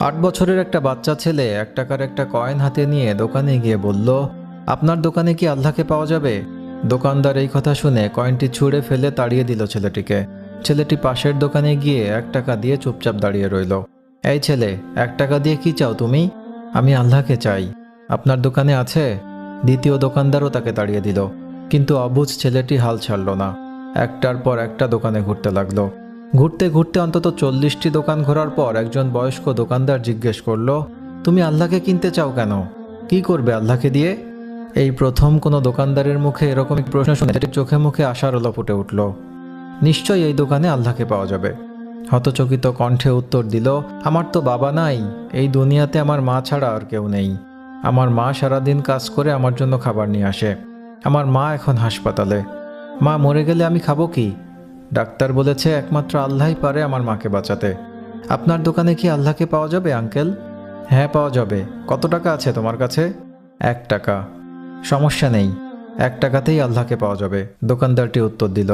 8 বছরের একটা বাচ্চা ছেলে 1 টাকার একটা কয়েন হাতে নিয়ে দোকানে গিয়ে বলল, আপনার দোকানে কি আল্লাহকে পাওয়া যাবে? দোকানদার এই কথা শুনে কয়েনটি ছুঁড়ে ফেলে তাড়িয়ে দিল ছেলেটিকে। ছেলেটি পাশের দোকানে গিয়ে 1 টাকা দিয়ে চুপচাপ দাঁড়িয়ে রইল। এই ছেলে, 1 টাকা দিয়ে কি চাও তুমি? আমি আল্লাহকে চাই। আপনার দোকানে আছে? দ্বিতীয় দোকানদারও তাকে তাড়িয়ে দিল। কিন্তু অবুঝ ছেলেটি হাল ছাড়ল না। একটার পর একটা দোকানে ঘুরতে লাগলো। ঘুরতে ঘুরতে অন্তত 40টি দোকান ঘোরার পর একজন বয়স্ক দোকানদার জিজ্ঞেস করলো, তুমি আল্লাহকে কিনতে চাও কেন? কি করবে আল্লাহকে দিয়ে? এই প্রথম কোনো দোকানদারের মুখে এরকম এক প্রশ্ন শুনে ছেলেটির চোখে মুখে আশার আলো ফুটে উঠল। নিশ্চয়ই এই দোকানে আল্লাহকে পাওয়া যাবে। হতচকিত কণ্ঠে উত্তর দিল, আমার তো বাবা নাই। এই দুনিয়াতে আমার মা ছাড়া আর কেউ নেই। আমার মা সারাদিন কাজ করে আমার জন্য খাবার নিয়ে আসে। আমার মা এখন হাসপাতালে। মা মরে গেলে আমি খাবো কি? ডাক্তার বলেছে একমাত্র আল্লাহই পারে আমার মাকে বাঁচাতে। আপনার দোকানে কি আল্লাহকে পাওয়া যাবে আঙ্কেল? হ্যাঁ, পাওয়া যাবে। কত টাকা আছে তোমার কাছে? 1 টাকা। সমস্যা নেই, 1 টাকাতেই আল্লাহকে পাওয়া যাবে, দোকানদারটি উত্তর দিল।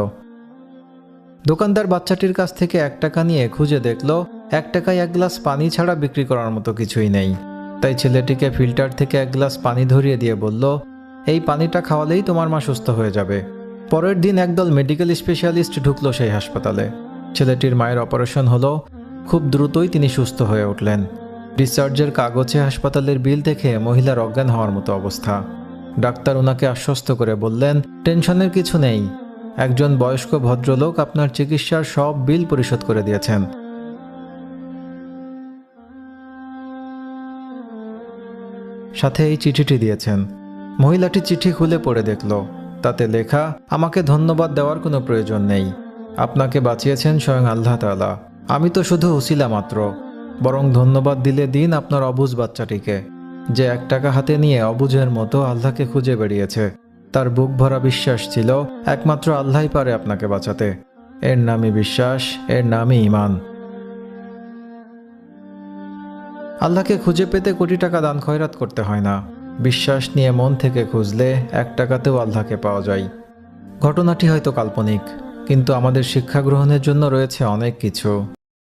দোকানদার বাচ্চাটির কাছ থেকে 1 টাকা নিয়ে খুঁজে দেখল 1 টাকায় 1 গ্লাস পানি ছাড়া বিক্রি করার মতো কিছুই নেই। তাই ছেলেটিকে ফিল্টার থেকে 1 গ্লাস পানি ধরিয়ে দিয়ে বলল, এই পানিটা খাওয়ালেই তোমার মা সুস্থ হয়ে যাবে। পরের দিন একদল মেডিকেল স্পেশালিস্ট ঢুকলো সেই হাসপাতালে। ছেলেটির মায়ের অপারেশন হলো। খুব দ্রুতই তিনি সুস্থ হয়ে উঠলেন। ডিসচার্জের কাগজে হাসপাতালের বিল দেখে মহিলার অজ্ঞান হওয়ার মতো অবস্থা। ডাক্তার ওনাকে আশ্বস্ত করে বললেন, টেনশনের কিছু নেই। একজন বয়স্ক ভদ্রলোক আপনার চিকিৎসার সব বিল পরিশোধ করে দিয়েছেন। সাথে এই চিঠিটি দিয়েছেন। মহিলাটি চিঠি খুলে পড়ে দেখল। তাতে লেখা, আমাকে ধন্যবাদ দেওয়ার কোনো প্রয়োজন নেই। আপনাকে বাঁচিয়েছেন স্বয়ং আল্লাহ তাআলা। আমি তো শুধু উসিলা মাত্র। বরং ধন্যবাদ দিলে দিন আপনার অবুঝ বাচ্চাটিকে, যে 1 টাকা হাতে নিয়ে অবুঝের মতো আল্লাহকে খুঁজে বেরিয়েছে। তার বুক ভরা বিশ্বাস ছিল একমাত্র আল্লাহই পারে আপনাকে বাঁচাতে। এর নামই বিশ্বাস, এর নামই ঈমান। আল্লাহকে খুঁজে পেতে কোটি টাকা দান খয়রাত করতে হয় না। বিশ্বাস নিয়ে মন থেকে খুঁজলে 1 টাকাতেও আল্লাহকে পাওয়া যায়। ঘটনাটি হয়তো কাল্পনিক, কিন্তু আমাদের শিক্ষা গ্রহণের জন্য রয়েছে অনেক কিছু।